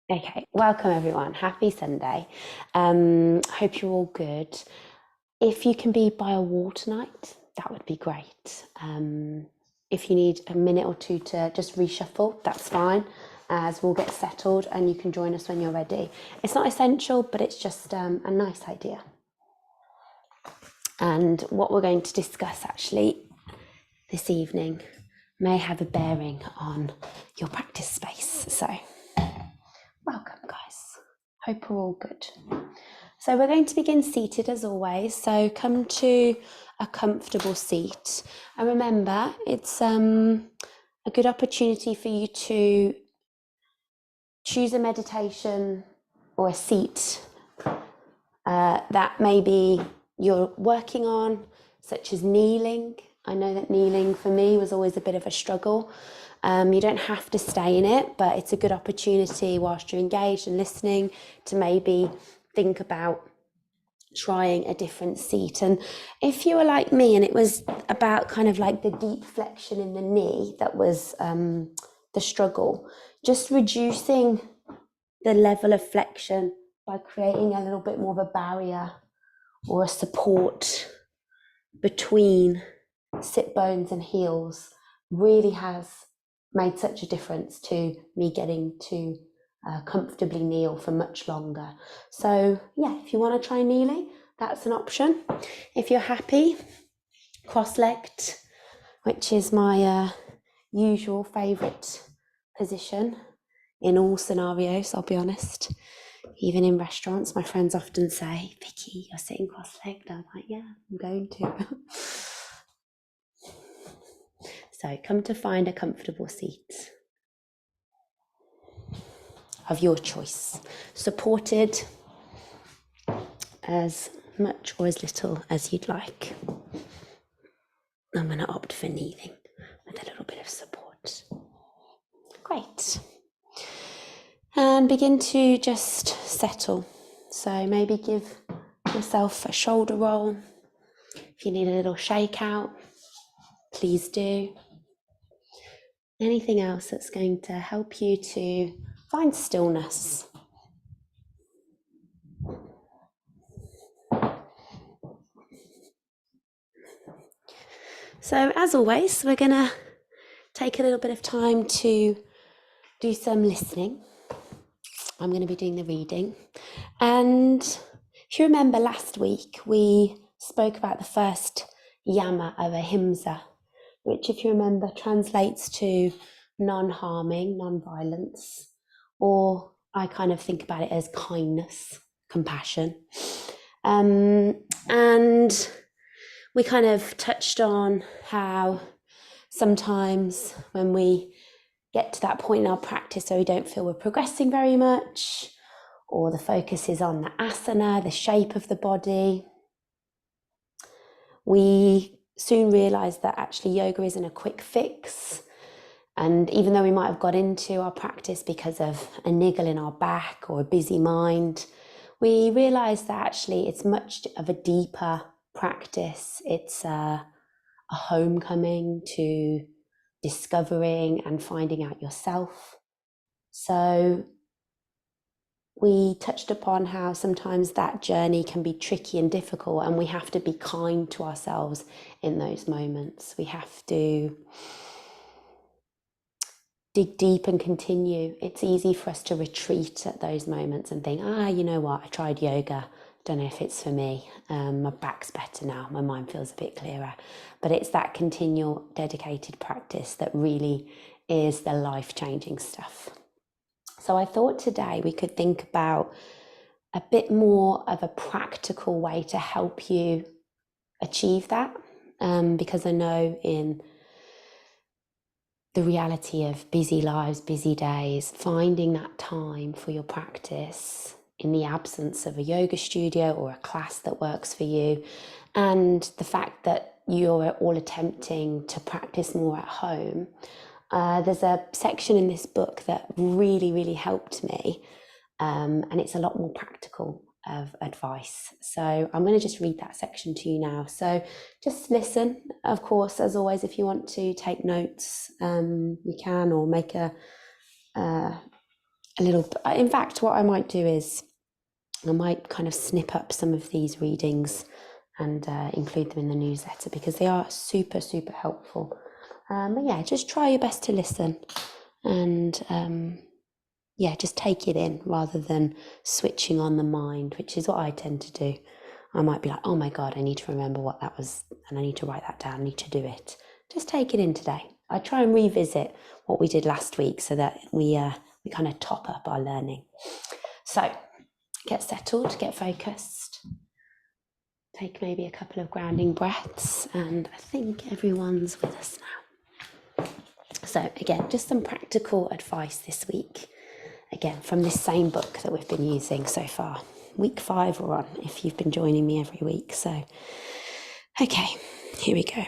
Okay, welcome everyone. Happy Sunday. Hope you're all good. If you can be by a wall tonight, that would be great. If you need a minute or two to just reshuffle, that's fine, as we'll get settled and you can join us when you're ready. It's not essential, but it's just a nice idea. And what we're going to discuss actually this evening may have a bearing on your practice space. So, welcome, guys. Hope we're all good. So we're going to begin seated as always. So come to a comfortable seat. And remember, it's a good opportunity for you to choose a meditation or a seat that maybe you're working on, such as kneeling. I know that kneeling for me was always a bit of a struggle. You don't have to stay in it, but it's a good opportunity whilst you're engaged and listening to maybe think about trying a different seat. And if you were like me and it was about kind of like the deep flexion in the knee that was the struggle, just reducing the level of flexion by creating a little bit more of a barrier or a support between sit bones and heels really has made such a difference to me getting to comfortably kneel for much longer. So yeah, if you want to try kneeling, that's an option. If you're happy, cross-legged, which is my usual favourite position in all scenarios, I'll be honest. Even in restaurants, my friends often say, Vicky, you're sitting cross-legged. I'm like, yeah, I'm going to. So come to find a comfortable seat of your choice, supported as much or as little as you'd like. I'm going to opt for kneeling with a little bit of support. Great. And begin to just settle. So maybe give yourself a shoulder roll. If you need a little shake out, please do. Anything else that's going to help you to find stillness. So as always, we're going to take a little bit of time to do some listening. I'm going to be doing the reading. And if you remember last week, we spoke about the first yama of ahimsa, which, if you remember, translates to non-harming, non-violence, or I kind of think about it as kindness, compassion. And we kind of touched on how sometimes when we get to that point in our practice where we don't feel we're progressing very much, or the focus is on the asana, the shape of the body, we soon realize that actually yoga isn't a quick fix. And even though we might have got into our practice because of a niggle in our back or a busy mind, we realize that actually it's much of a deeper practice. It's a homecoming to discovering and finding out yourself. So we touched upon how sometimes that journey can be tricky and difficult, and we have to be kind to ourselves in those moments. We have to dig deep and continue. It's easy for us to retreat at those moments and think, you know what, I tried yoga, don't know if it's for me. My back's better now, my mind feels a bit clearer. But it's that continual dedicated practice that really is the life-changing stuff. So I thought today we could think about a bit more of a practical way to help you achieve that, because I know in the reality of busy lives, busy days, finding that time for your practice in the absence of a yoga studio or a class that works for you, and the fact that you're all attempting to practice more at home. There's a section in this book that really, really helped me, and it's a lot more practical of advice. So I'm going to just read that section to you now. So just listen. Of course, as always, if you want to take notes, you can, or make a a little, in fact, what I might do is I might kind of snip up some of these readings and include them in the newsletter, because they are super, super helpful. But yeah, just try your best to listen and yeah, just take it in rather than switching on the mind, which is what I tend to do. I might be like, oh my God, I need to remember what that was and I need to write that down, I need to do it. Just take it in today. I try and revisit what we did last week so that we kind of top up our learning. So get settled, get focused, take maybe a couple of grounding breaths, and I think everyone's with us now. So again, just some practical advice this week. Again, from this same book that we've been using so far. Week 5 we're on, if you've been joining me every week. So, okay, here we go.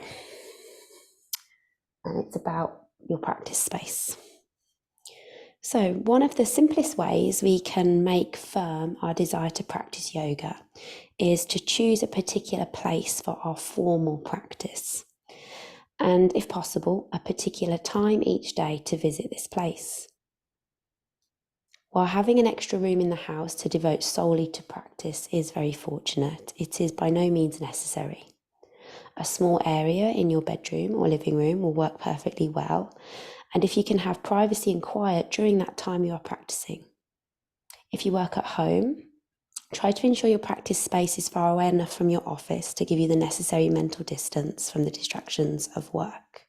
And it's about your practice space. So one of the simplest ways we can make firm our desire to practice yoga is to choose a particular place for our formal practice. And if possible, a particular time each day to visit this place. While having an extra room in the house to devote solely to practice is very fortunate, it is by no means necessary. A small area in your bedroom or living room will work perfectly well, and if you can have privacy and quiet during that time you are practicing. If you work at home, try to ensure your practice space is far away enough from your office to give you the necessary mental distance from the distractions of work.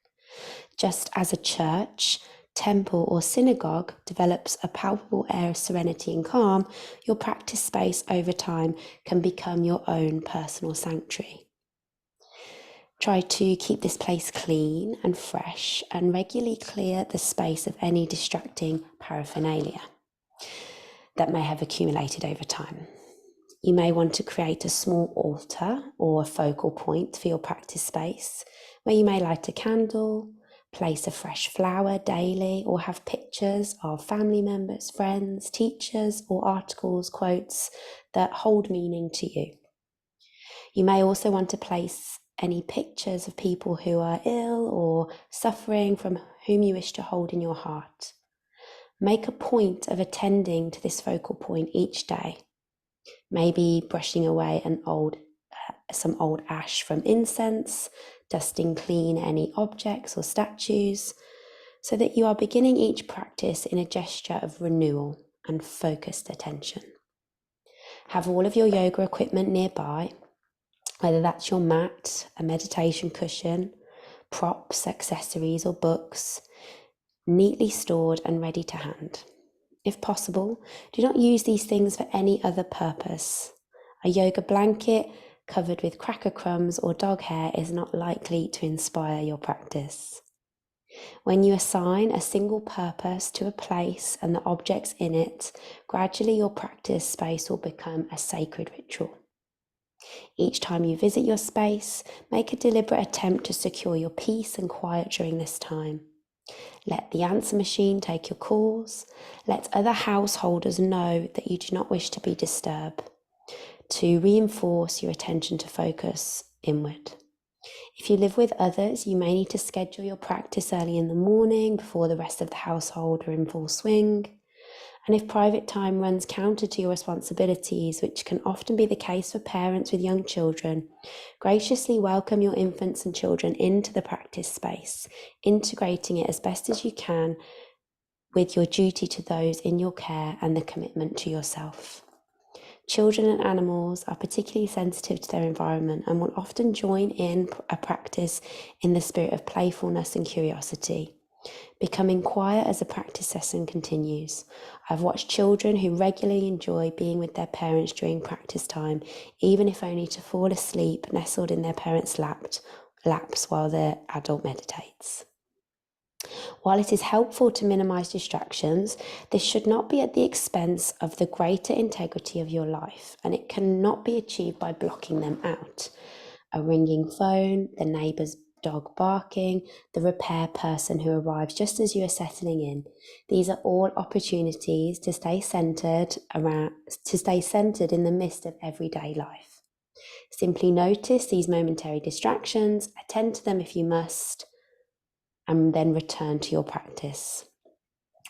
Just as a church, temple or synagogue develops a palpable air of serenity and calm, your practice space over time can become your own personal sanctuary. Try to keep this place clean and fresh and regularly clear the space of any distracting paraphernalia that may have accumulated over time. You may want to create a small altar or a focal point for your practice space where you may light a candle, place a fresh flower daily, or have pictures of family members, friends, teachers, or articles, quotes that hold meaning to you. You may also want to place any pictures of people who are ill or suffering from whom you wish to hold in your heart. Make a point of attending to this focal point each day. Maybe brushing away some old ash from incense, dusting clean any objects or statues, so that you are beginning each practice in a gesture of renewal and focused attention. Have all of your yoga equipment nearby, whether that's your mat, a meditation cushion, props, accessories, or books, neatly stored and ready to hand. If possible, do not use these things for any other purpose. A yoga blanket covered with cracker crumbs or dog hair is not likely to inspire your practice. When you assign a single purpose to a place and the objects in it, gradually your practice space will become a sacred ritual. Each time you visit your space, make a deliberate attempt to secure your peace and quiet during this time. Let the answer machine take your calls. Let other householders know that you do not wish to be disturbed, to reinforce your attention to focus inward. If you live with others, you may need to schedule your practice early in the morning before the rest of the household are in full swing. And if private time runs counter to your responsibilities, which can often be the case for parents with young children, graciously welcome your infants and children into the practice space, integrating it as best as you can with your duty to those in your care and the commitment to yourself. Children and animals are particularly sensitive to their environment and will often join in a practice in the spirit of playfulness and curiosity, becoming quiet as the practice session continues. I've watched children who regularly enjoy being with their parents during practice time, even if only to fall asleep nestled in their parents' laps while the adult meditates. While it is helpful to minimize distractions, this should not be at the expense of the greater integrity of your life, and it cannot be achieved by blocking them out. A ringing phone, the neighbour's dog barking, the repair person who arrives just as you are settling in. These are all opportunities to stay centered in the midst of everyday life. Simply notice these momentary distractions, attend to them if you must, and then return to your practice.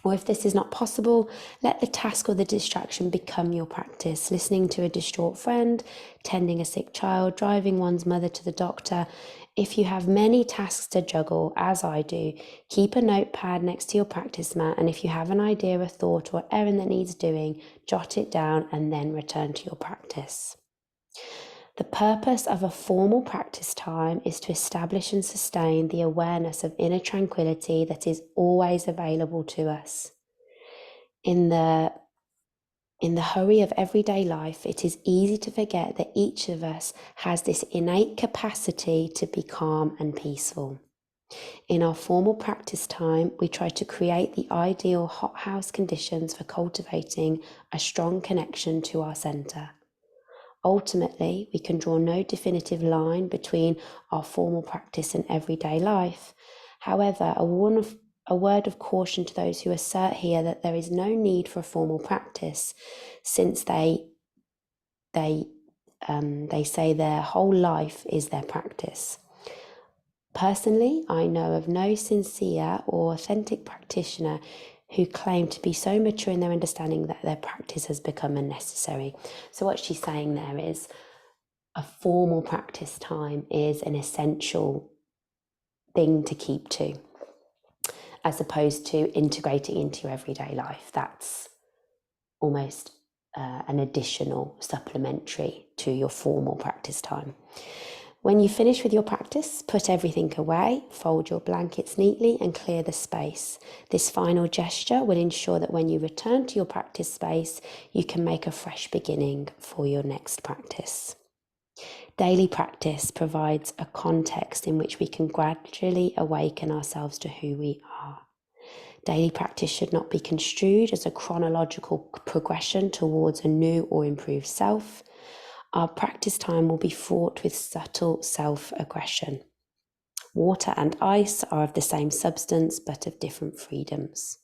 Or if this is not possible, let the task or the distraction become your practice. Listening to a distraught friend, tending a sick child, driving one's mother to the doctor. If you have many tasks to juggle, as I do, keep a notepad next to your practice mat, and if you have an idea, a thought, or errand that needs doing, jot it down and then return to your practice. The purpose of a formal practice time is to establish and sustain the awareness of inner tranquility that is always available to us. In the hurry of everyday life, it is easy to forget that each of us has this innate capacity to be calm and peaceful. In our formal practice time, we try to create the ideal hothouse conditions for cultivating a strong connection to our center. Ultimately, we can draw no definitive line between our formal practice and everyday life. However, a word of caution to those who assert here that there is no need for a formal practice, since they say their whole life is their practice. Personally, I know of no sincere or authentic practitioner who claim to be so mature in their understanding that their practice has become unnecessary. So what she's saying there is a formal practice time is an essential thing to keep to, as opposed to integrating into your everyday life. That's almost an additional supplementary to your formal practice time. When you finish with your practice, put everything away, fold your blankets neatly and clear the space. This final gesture will ensure that when you return to your practice space, you can make a fresh beginning for your next practice. Daily practice provides a context in which we can gradually awaken ourselves to who we are. Daily practice should not be construed as a chronological progression towards a new or improved self. Our practice time will be fraught with subtle self-aggression. Water and ice are of the same substance, but of different freedoms.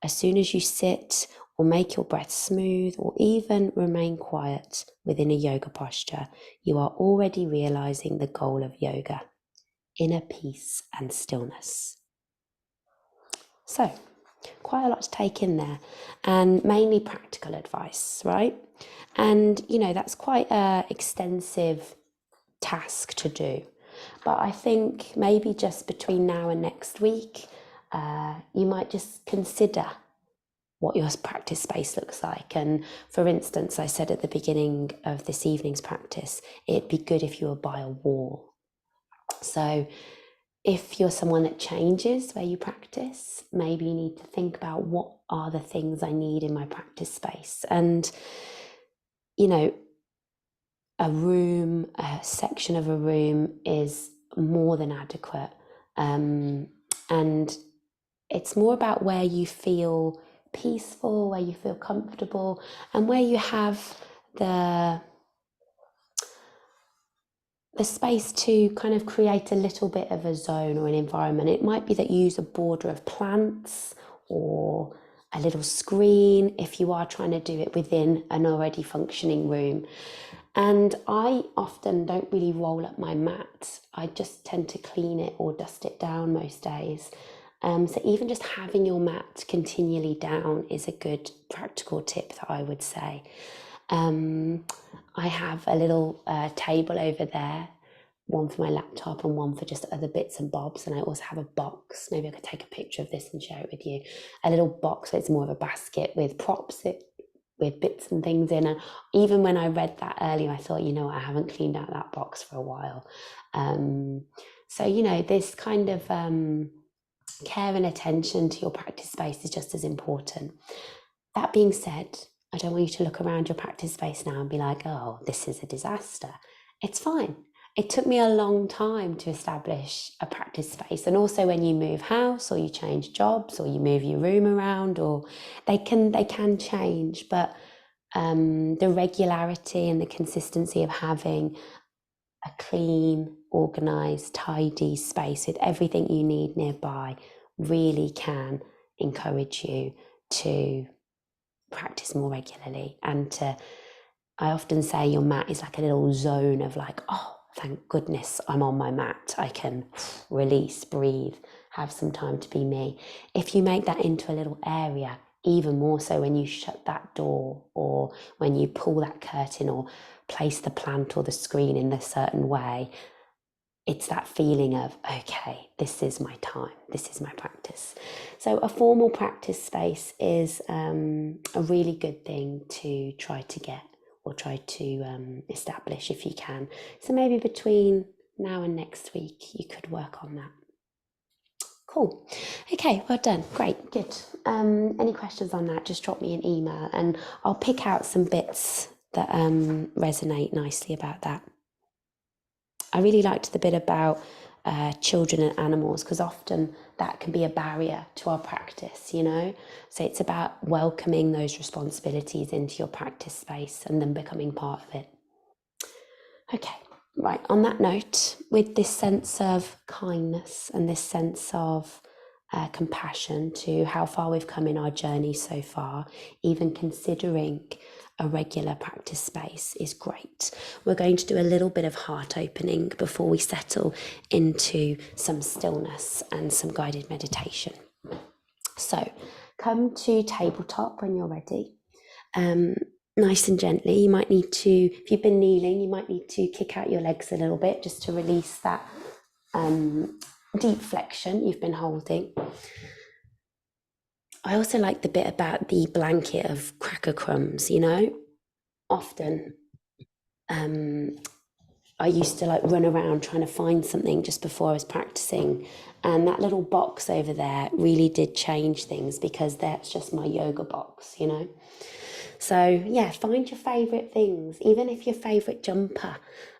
As soon as you sit or make your breath smooth or even remain quiet within a yoga posture, you are already realizing the goal of yoga, inner peace and stillness. So, quite a lot to take in there, and mainly practical advice, right? And, that's quite an extensive task to do. But I think maybe just between now and next week, you might just consider what your practice space looks like. And for instance, I said at the beginning of this evening's practice, it'd be good if you were by a wall. So if you're someone that changes where you practice, maybe you need to think about what are the things I need in my practice space. And, a room, a section of a room is more than adequate. And it's more about where you feel peaceful, where you feel comfortable, and where you have the space to kind of create a little bit of a zone or an environment. It might be that you use a border of plants or a little screen if you are trying to do it within an already functioning room. And I often don't really roll up my mat. I just tend to clean it or dust it down most days. So even just having your mat continually down is a good practical tip that I would say. I have a little table over there, one for my laptop and one for just other bits and bobs. And I also have a box. Maybe I could take a picture of this and share it with you. A little box, so it's more of a basket with props with bits and things in. And even when I read that earlier, I thought, I haven't cleaned out that box for a while. So, this kind of care and attention to your practice space is just as important. That being said, I don't want you to look around your practice space now and be like, oh, this is a disaster. It's fine. It took me a long time to establish a practice space. And also when you move house or you change jobs or you move your room around, or they can change, but the regularity and the consistency of having a clean, organized, tidy space with everything you need nearby really can encourage you to practice more regularly. And I often say your mat is like a little zone of like, oh, thank goodness I'm on my mat. I can release, breathe, have some time to be me. If you make that into a little area, even more so when you shut that door or when you pull that curtain or place the plant or the screen in a certain way, it's that feeling of, okay, this is my time, this is my practice. So a formal practice space is a really good thing to try to get or try to establish if you can. So maybe between now and next week, you could work on that. Cool. Okay, well done. Great, good. Any questions on that, just drop me an email and I'll pick out some bits that resonate nicely about that. I really liked the bit about children and animals, because often that can be a barrier to our practice, you know? So it's about welcoming those responsibilities into your practice space and then becoming part of it. Okay, right, on that note, with this sense of kindness and this sense of compassion to how far we've come in our journey so far, even considering a regular practice space is great. We're going to do a little bit of heart opening before we settle into some stillness and some guided meditation. So come to tabletop when you're ready. Nice and gently. You might need to, if you've been kneeling, you might need to kick out your legs a little bit just to release that deep flexion you've been holding. I also like the bit about the blanket of cracker crumbs, you know. Often I used to like run around trying to find something just before I was practicing, and that little box over there really did change things, because that's just my yoga box, you know. So yeah, find your favourite things, even if your favourite jumper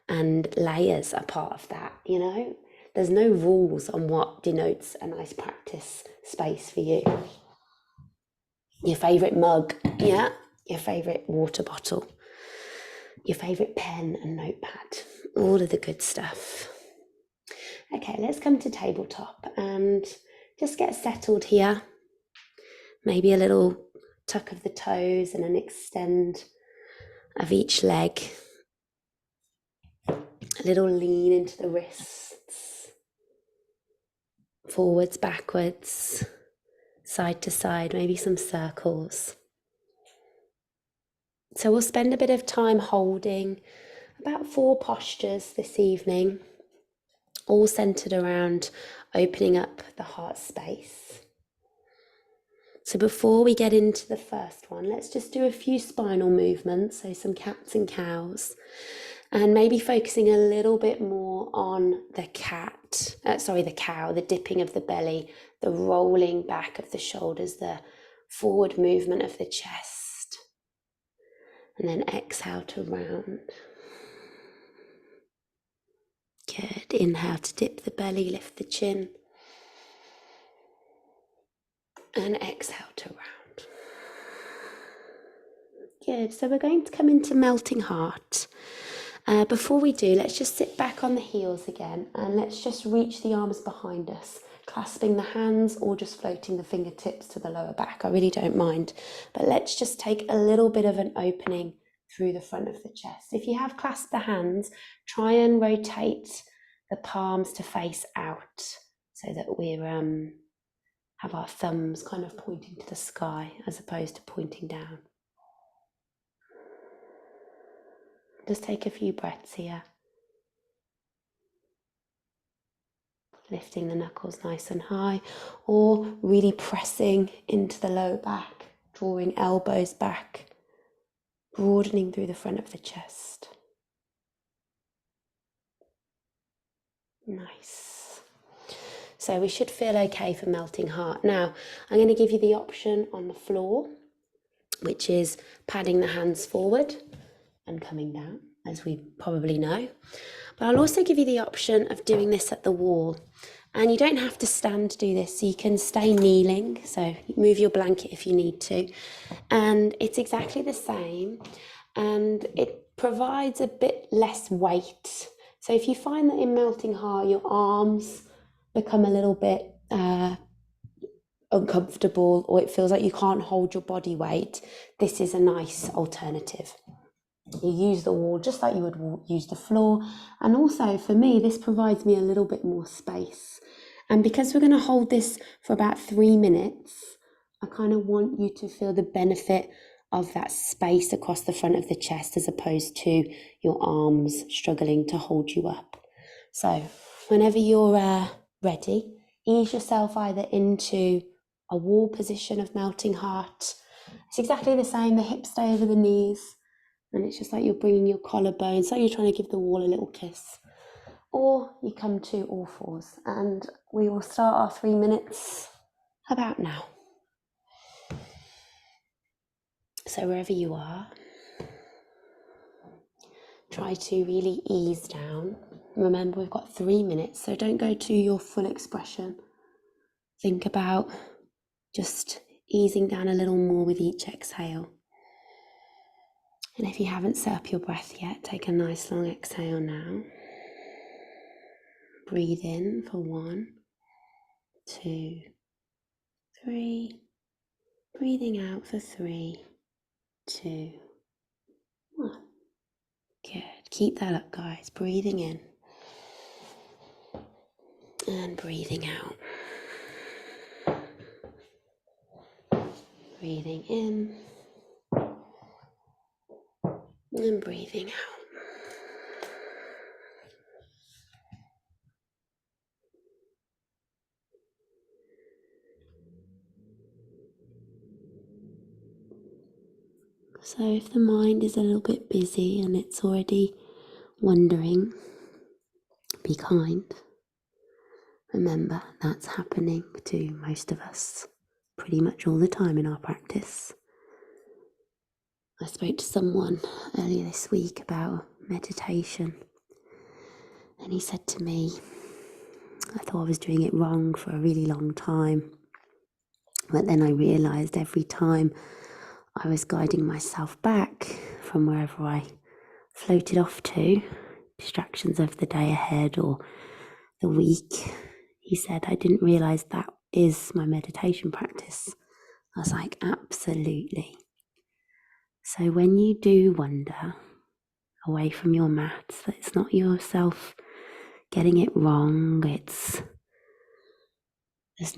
and layers are part of that, you know. There's no rules on what denotes a nice practice space for you. Your favourite mug, yeah, your favourite water bottle, your favourite pen and notepad, all of the good stuff. Okay, let's come to tabletop and just get settled here. Maybe a little tuck of the toes and an extend of each leg. A little lean into the wrists. Forwards, backwards, side to side, maybe some circles. So we'll spend a bit of time holding about 4 postures this evening, all centered around opening up the heart space. So before we get into the first one, let's just do a few spinal movements, so some cats and cows, and maybe focusing a little bit more on the the cow, the dipping of the belly, the rolling back of the shoulders, the forward movement of the chest, and then exhale to round. Good. Inhale to dip the belly, lift the chin, and exhale to round. Good. So we're going to come into melting heart. Before we do, let's just sit back on the heels again, and let's just reach the arms behind us, clasping the hands or just floating the fingertips to the lower back. I really don't mind, but let's just take a little bit of an opening through the front of the chest. If you have clasped the hands, try and rotate the palms to face out so that we have our thumbs kind of pointing to the sky as opposed to pointing down. Just take a few breaths here. Lifting the knuckles nice and high, or really pressing into the low back, drawing elbows back, broadening through the front of the chest. Nice. So we should feel okay for melting heart. Now, I'm going to give you the option on the floor, which is padding the hands forward and coming down, as we probably know. But I'll also give you the option of doing this at the wall. And you don't have to stand to do this, so you can stay kneeling, so move your blanket if you need to. And it's exactly the same, and it provides a bit less weight. So if you find that in melting heart, your arms become a little bit uncomfortable, or it feels like you can't hold your body weight, this is a nice alternative. You use the wall just like you would use the floor. And also for me, this provides me a little bit more space. And because we're going to hold this for about 3 minutes, I kind of want you to feel the benefit of that space across the front of the chest as opposed to your arms struggling to hold you up. So whenever you're ready, ease yourself either into a wall position of melting heart. It's exactly the same, the hips stay over the knees, and it's just like you're bringing your collarbones, so you're trying to give the wall a little kiss. Or you come to all fours, and we will start our 3 minutes about now. So wherever you are, try to really ease down. Remember, we've got 3 minutes, so don't go to your full expression. Think about just easing down a little more with each exhale. And if you haven't set up your breath yet, take a nice long exhale now. Breathe in for 1, 2, 3. Breathing out for 3, 2, 1. Good. Keep that up, guys. Breathing in and breathing out. Breathing in and breathing out. So if the mind is a little bit busy and it's already wandering, be kind. Remember, that's happening to most of us pretty much all the time in our practice. I spoke to someone earlier this week about meditation, and he said to me, I thought I was doing it wrong for a really long time, but then I realised every time I was guiding myself back from wherever I floated off to, distractions of the day ahead or the week, he said, I didn't realise that is my meditation practice. I was like, absolutely. So when you do wander away from your mat, that it's not yourself getting it wrong, there's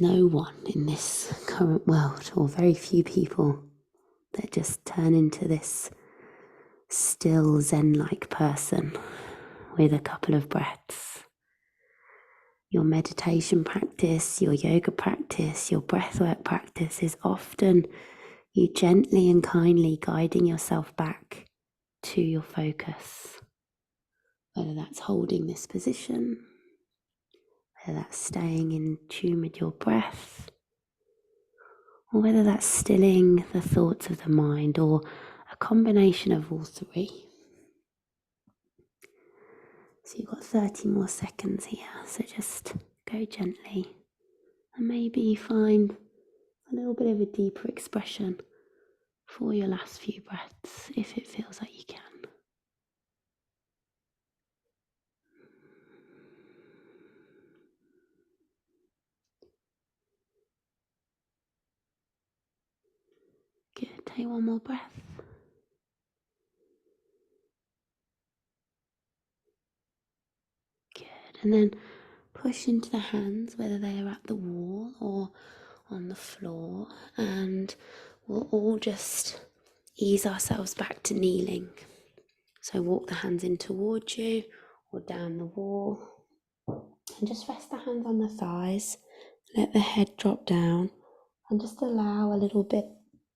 no one in this current world, or very few people, that just turn into this still Zen-like person with a couple of breaths. Your meditation practice, your yoga practice, your breathwork practice is often you gently and kindly guiding yourself back to your focus. Whether that's holding this position, whether that's staying in tune with your breath, or whether that's stilling the thoughts of the mind, or a combination of all three. So you've got 30 more seconds here, so just go gently and maybe find a little bit of a deeper expression for your last few breaths if it feels like you can. Good, take one more breath. Good, and then push into the hands, whether they are at the wall or on the floor, and we'll all just ease ourselves back to kneeling. So walk the hands in towards you or down the wall, and just rest the hands on the thighs, let the head drop down, and just allow a little bit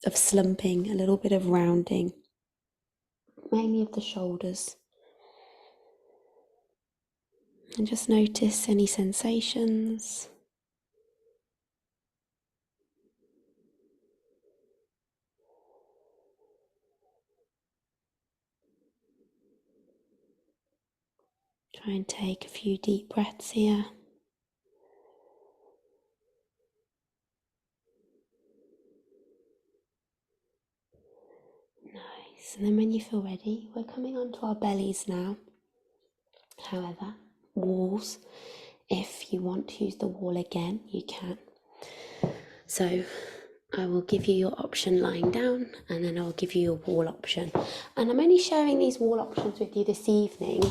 of slumping, a little bit of rounding, mainly of the shoulders. And just notice any sensations. Try and take a few deep breaths here. Nice. And then when you feel ready, we're coming onto our bellies now. However, walls, if you want to use the wall again, you can. So I will give you your option lying down, and then I'll give you your wall option. And I'm only sharing these wall options with you this evening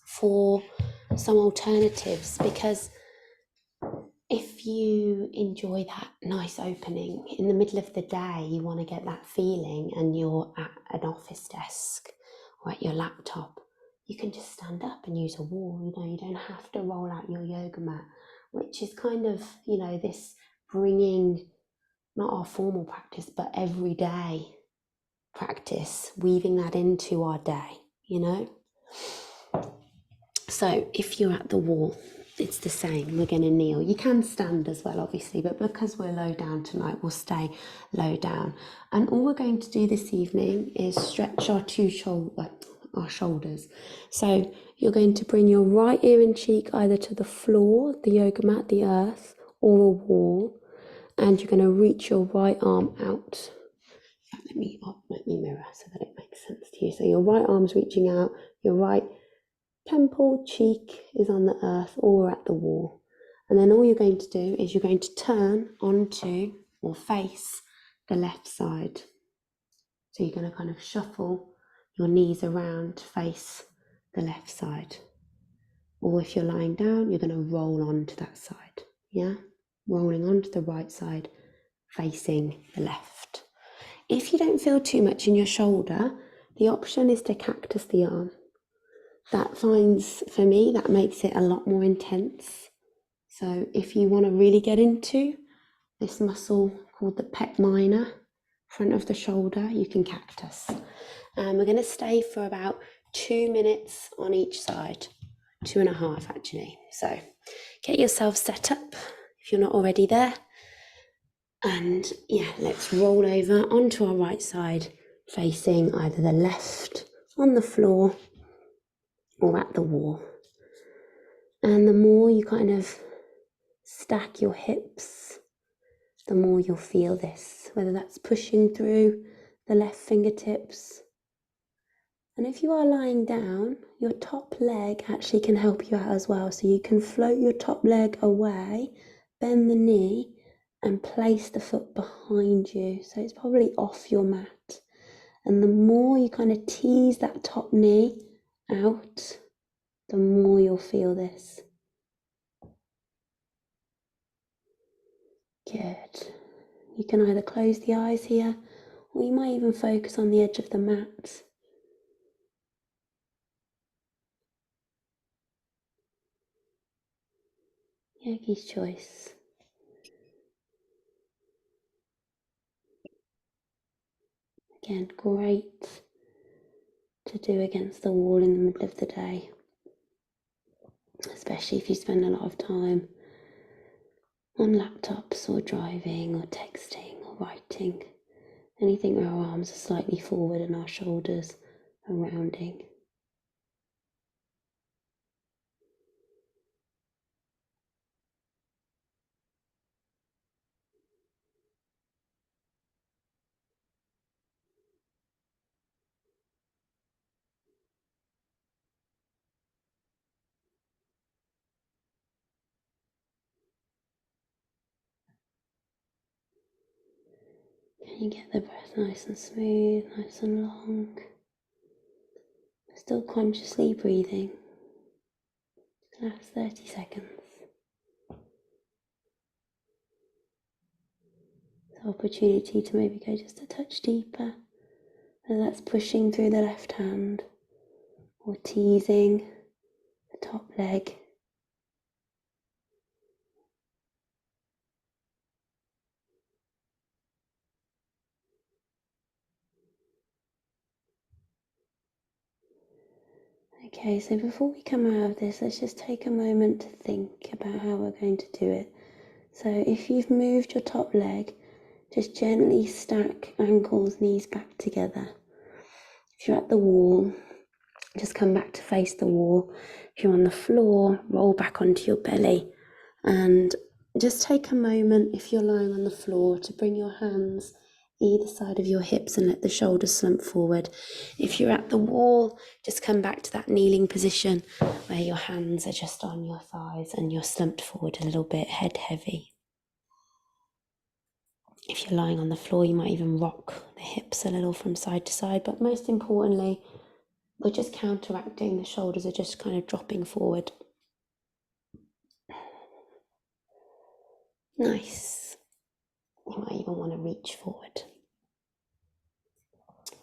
for some alternatives, because if you enjoy that nice opening, in the middle of the day, you want to get that feeling and you're at an office desk or at your laptop, you can just stand up and use a wall. You don't have to roll out your yoga mat, which is kind of, this bringing not our formal practice, but everyday practice, weaving that into our day, So if you're at the wall, it's the same. We're going to kneel. You can stand as well, obviously, but because we're low down tonight, we'll stay low down. And all we're going to do this evening is stretch our shoulders. So you're going to bring your right ear and cheek either to the floor, the yoga mat, the earth, or a wall, and you're going to reach your right arm out. Let me mirror so that it makes sense to you. So your right arm's reaching out, your right temple, cheek is on the earth or at the wall. And then all you're going to do is you're going to turn onto or face the left side. So you're going to kind of shuffle your knees around to face the left side. Or if you're lying down, you're going to roll onto that side. Yeah? Rolling onto the right side, facing the left. If you don't feel too much in your shoulder, the option is to cactus the arm. For me, that makes it a lot more intense. So if you want to really get into this muscle called the pec minor, front of the shoulder, you can cactus. And we're going to stay for about 2 minutes on each side, 2.5 actually. So get yourself set up if you're not already there. And let's roll over onto our right side, facing either the left on the floor or at the wall. And the more you kind of stack your hips, the more you'll feel this, whether that's pushing through the left fingertips. And if you are lying down, your top leg actually can help you out as well. So you can float your top leg away, bend the knee, and place the foot behind you. So it's probably off your mat. And the more you kind of tease that top knee out, the more you'll feel this. Good. You can either close the eyes here, or you might even focus on the edge of the mat. Yogi's choice. Again, great to do against the wall in the middle of the day, especially if you spend a lot of time on laptops or driving or texting or writing, anything where our arms are slightly forward and our shoulders are rounding. Can you get the breath nice and smooth, nice and long? Still consciously breathing. Last 30 seconds. The opportunity to maybe go just a touch deeper, whether that's pushing through the left hand or teasing the top leg. Okay, so before we come out of this, let's just take a moment to think about how we're going to do it. So if you've moved your top leg, just gently stack ankles, knees back together. If you're at the wall, just come back to face the wall. If you're on the floor, roll back onto your belly. And just take a moment, if you're lying on the floor, to bring your hands either side of your hips and let the shoulders slump forward. If you're at the wall, just come back to that kneeling position where your hands are just on your thighs and you're slumped forward a little bit, head heavy. If you're lying on the floor, you might even rock the hips a little from side to side, but most importantly, we're just counteracting, the shoulders are just kind of dropping forward. Nice. You might even want to reach forward.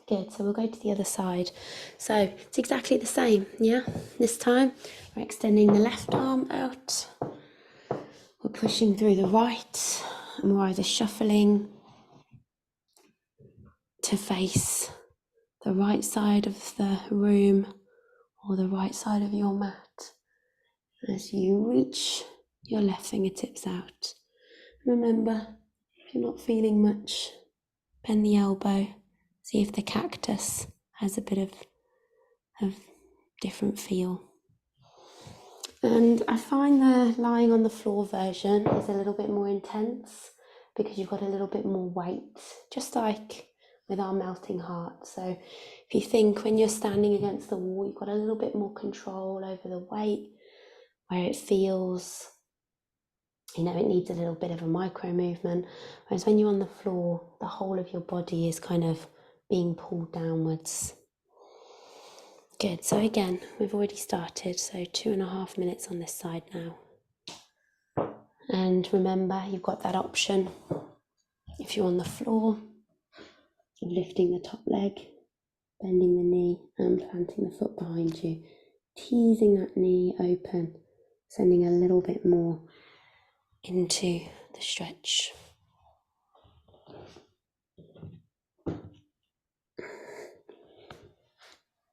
Good, so we'll go to the other side. So it's exactly the same, yeah? This time we're extending the left arm out. We're pushing through the right, and we're either shuffling to face the right side of the room or the right side of your mat. As you reach your left fingertips out. Remember, if you're not feeling much, bend the elbow. See if the cactus has a bit of different feel. And I find the lying on the floor version is a little bit more intense because you've got a little bit more weight, just like with our melting heart. So if you think when you're standing against the wall, you've got a little bit more control over the weight, where it feels, it needs a little bit of a micro movement. Whereas when you're on the floor, the whole of your body is kind of being pulled downwards. Good, so again, we've already started, so 2.5 minutes on this side now. And remember, you've got that option, if you're on the floor, of lifting the top leg, bending the knee and planting the foot behind you, teasing that knee open, sending a little bit more into the stretch.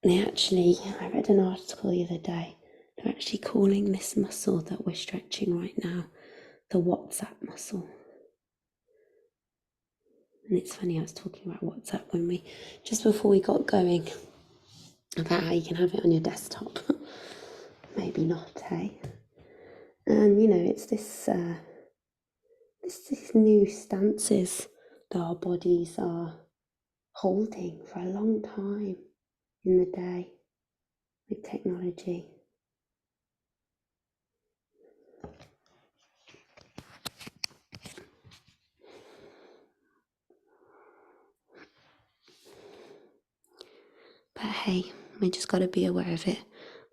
I read an article the other day, they're actually calling this muscle that we're stretching right now the WhatsApp muscle. And it's funny, I was talking about WhatsApp just before we got going, about how you can have it on your desktop. Maybe not, hey? And it's these new stances that our bodies are holding for a long time in the day with technology. But hey, we just got to be aware of it.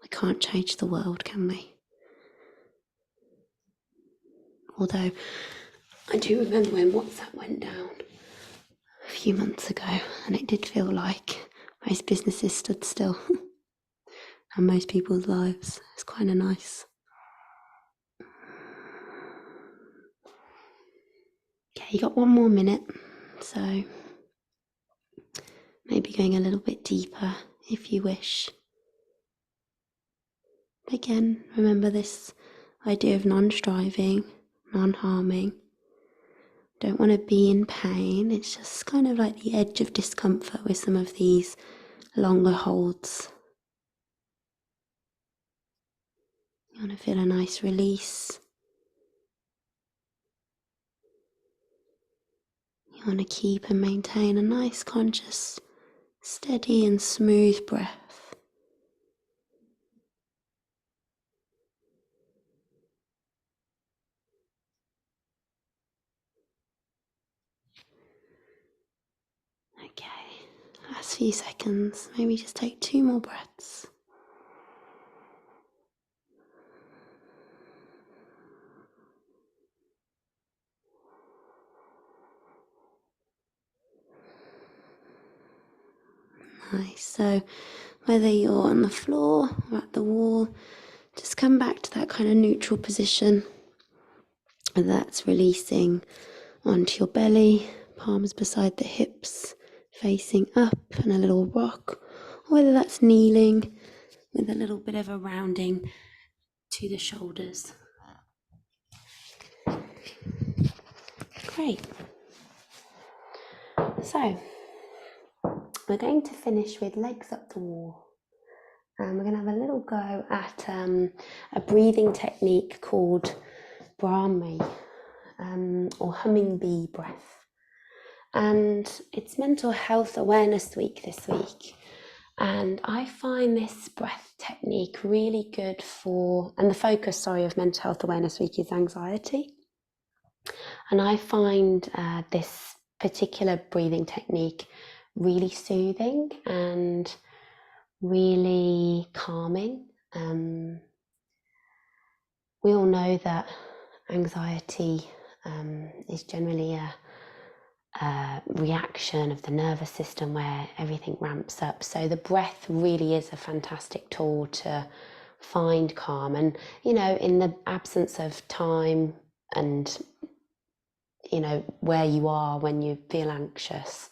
We can't change the world, can we? Although, I do remember when WhatsApp went down a few months ago, and it did feel like most businesses stood still and most people's lives. It's kind of nice. Okay, you got 1 more minute, so maybe going a little bit deeper if you wish. Again, remember this idea of non-striving, non-harming. Don't want to be in pain. It's just kind of like the edge of discomfort with some of these longer holds. You want to feel a nice release. You want to keep and maintain a nice, conscious, steady and smooth breath. Okay, last few seconds, maybe just take 2 more breaths. Nice, so whether you're on the floor or at the wall, just come back to that kind of neutral position. And that's releasing onto your belly, palms beside the hips, facing up and a little rock, or whether that's kneeling with a little bit of a rounding to the shoulders. Great. So, we're going to finish with legs up the wall. And we're going to have a little go at a breathing technique called bhramari, or humming bee breath. And it's Mental Health Awareness Week this week. And I find this breath technique really good and the focus, of Mental Health Awareness Week is anxiety. And I find this particular breathing technique really soothing and really calming. We all know that anxiety is generally a reaction of the nervous system where everything ramps up. So the breath really is a fantastic tool to find calm. And, you know, in the absence of time and, you know, where you are when you feel anxious,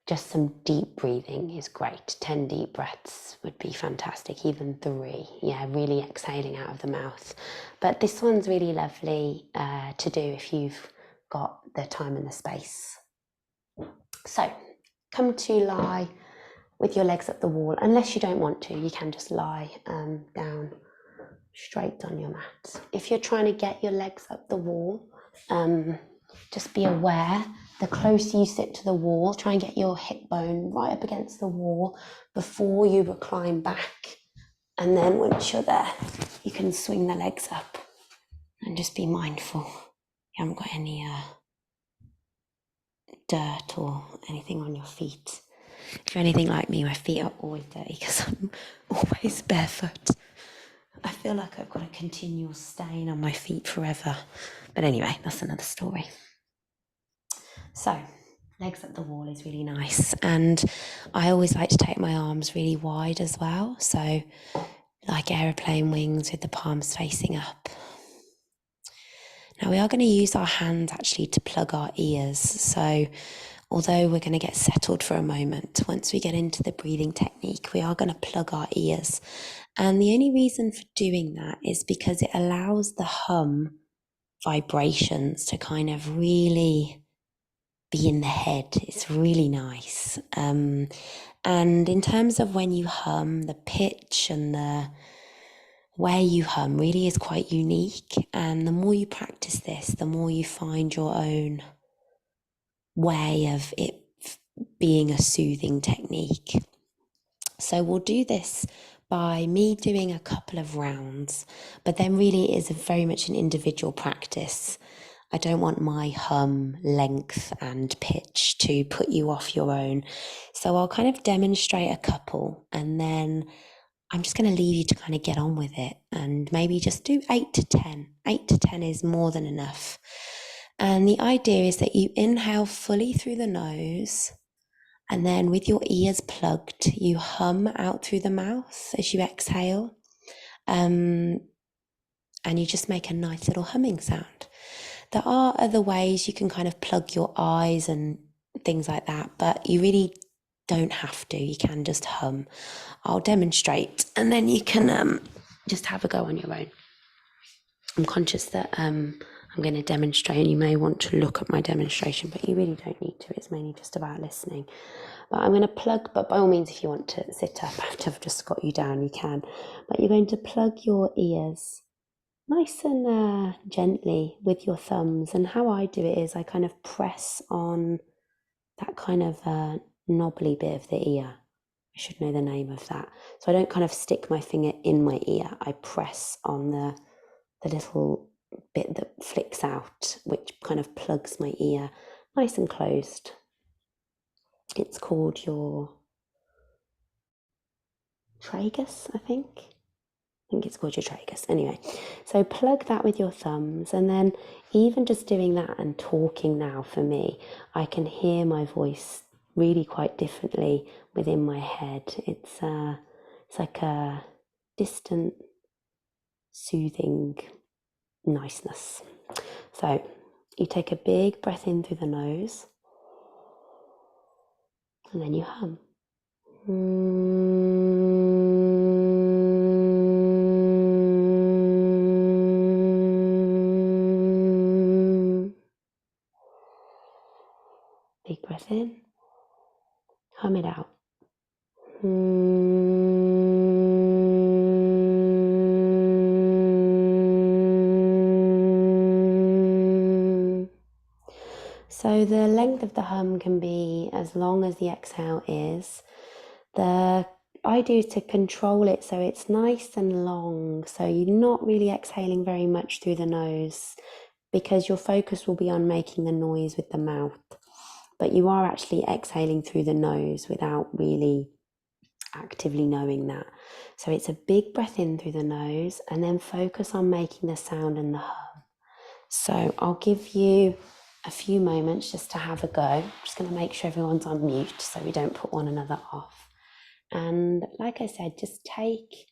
just some deep breathing is great. 10 deep breaths would be fantastic, even 3. Yeah, really exhaling out of the mouth. But this one's really lovely to do if you've got the time and the space. So come to lie with your legs up the wall. Unless you don't want to, you can just lie down straight on your mat. If you're trying to get your legs up the wall, just be aware, the closer you sit to the wall, try and get your hip bone right up against the wall before you recline back. And then once you're there, you can swing the legs up and just be mindful. You haven't got any dirt or anything on your feet. If you're anything like me, my feet are always dirty because I'm always barefoot. I feel like I've got a continual stain on my feet forever. But anyway, that's another story. So, legs at the wall is really nice. And I always like to take my arms really wide as well. So, like aeroplane wings with the palms facing up. Now, we are going to use our hands actually to plug our ears. So, although we're going to get settled for a moment, once we get into the breathing technique, we are going to plug our ears. And the only reason for doing that is because it allows the hum vibrations to kind of really be in the head. It's really nice. And in terms of when you hum, the pitch and the where you hum really is quite unique. And the more you practice this, the more you find your own way of it being a soothing technique. So we'll do this by me doing a couple of rounds, but then really it is very much an individual practice. I don't want my hum length and pitch to put you off your own. So I'll kind of demonstrate a couple and then I'm just going to leave you to kind of get on with it and maybe just do 8 to 10. 8 to 10 is more than enough. And the idea is that you inhale fully through the nose and then with your ears plugged, you hum out through the mouth as you exhale. And you just make a nice little humming sound. There are other ways you can kind of plug your eyes and things like that, but you really don't have to. You can just hum. I'll demonstrate and then you can just have a go on your own. I'm conscious that I'm going to demonstrate and you may want to look at my demonstration, but you really don't need to. It's mainly just about listening. But I'm going to plug, but by all means, if you want to sit up after I've just got you down, you can. But you're going to plug your ears nice and gently with your thumbs. And how I do it is I kind of press on that kind of knobbly bit of the ear. I should know the name of that. So I don't kind of stick my finger in my ear. I press on the little bit that flicks out, which kind of plugs my ear nice and closed. It's called your tragus, I think it's called your tragus. Anyway, so plug that with your thumbs, and then even just doing that and talking now for me, I can hear my voice really quite differently within my head. It's like a distant, soothing niceness. So you take a big breath in through the nose, and then you hum. Big breath in, hum it out. So the length of the hum can be as long as the exhale is. The idea is to control it so it's nice and long, so you're not really exhaling very much through the nose because your focus will be on making the noise with the mouth, but you are actually exhaling through the nose without really actively knowing that. So it's a big breath in through the nose and then focus on making the sound and the hum. So I'll give you a few moments just to have a go. I'm just going to make sure everyone's on mute so we don't put one another off. And like I said, just take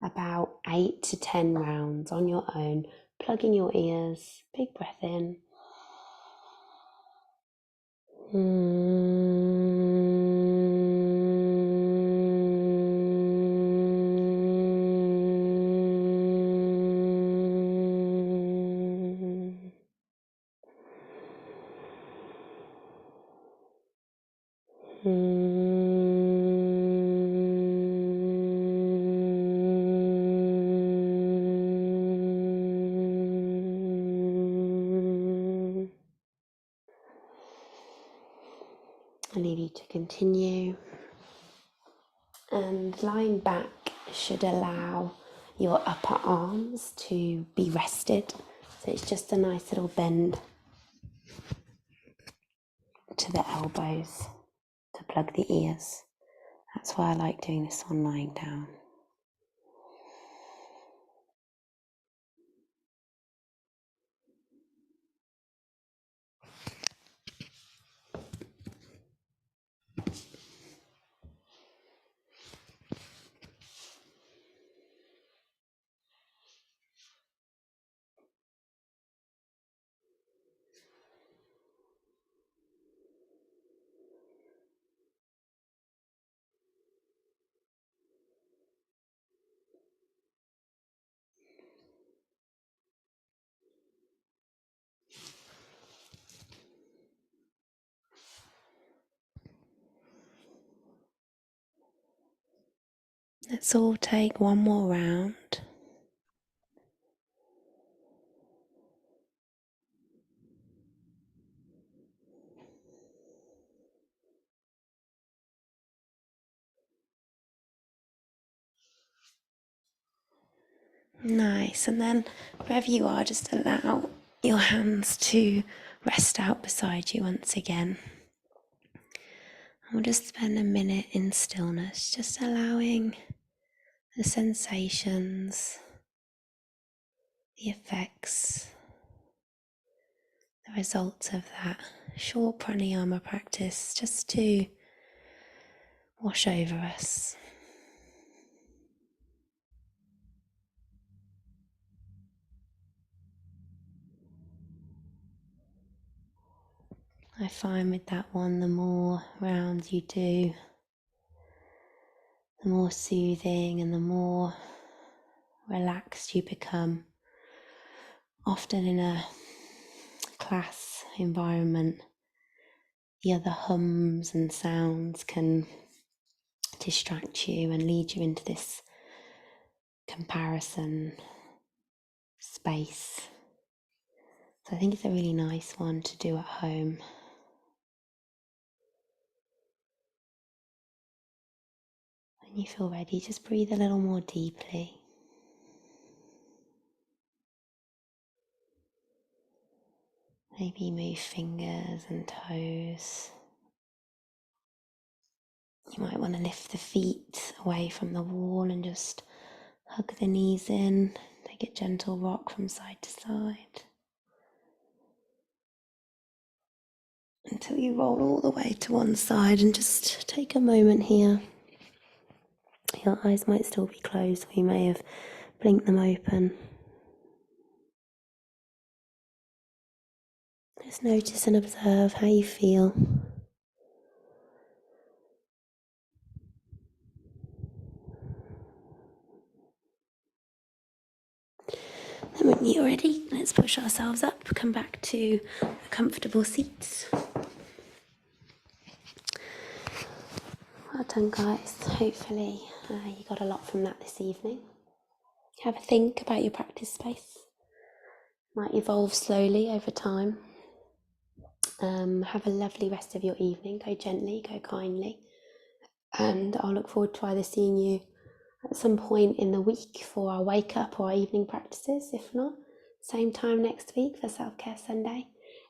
about 8 to 10 rounds on your own. Plug in your ears, big breath in. I'll leave you to continue. And lying back should allow your upper arms to be rested. So it's just a nice little bend to the elbows to plug the ears. That's why I like doing this one lying down. Let's all take one more round. Nice, and then wherever you are, just allow your hands to rest out beside you once again. We'll just spend a minute in stillness, just allowing the sensations, the effects, the results of that short pranayama practice just to wash over us. I find with that one, the more rounds you do, the more soothing and the more relaxed you become. Often in a class environment, the other hums and sounds can distract you and lead you into this comparison space. So I think it's a really nice one to do at home. When you feel ready, just breathe a little more deeply. Maybe move fingers and toes. You might want to lift the feet away from the wall and just hug the knees in. Take a gentle rock from side to side until you roll all the way to one side, and just take a moment here. Your eyes might still be closed, or you may have blinked them open. Just notice and observe how you feel. And when you're ready, let's push ourselves up, come back to a comfortable seat. Well done, guys. Hopefully you got a lot from that this evening. Have a think about your practice space. Might evolve slowly over time. Have a lovely rest of your evening. Go gently, go kindly. And I'll look forward to either seeing you at some point in the week for our wake up or our evening practices. If not, same time next week for Self-Care Sunday.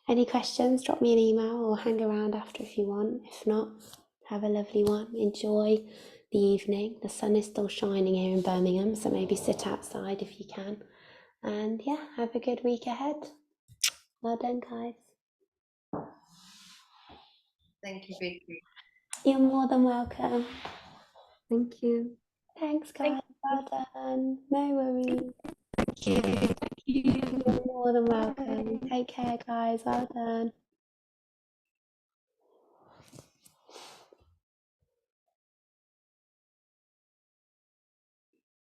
Any questions, drop me an email or hang around after if you want. If not, have a lovely one. Enjoy the evening. The sun is still shining here in Birmingham, so maybe sit outside if you can. And yeah, have a good week ahead. Well done, guys. Thank you, Vicky. You're more than welcome. Thank you. Thanks, guys. Well done. No worries. Thank you. You're more than welcome. Take care, guys. Well done.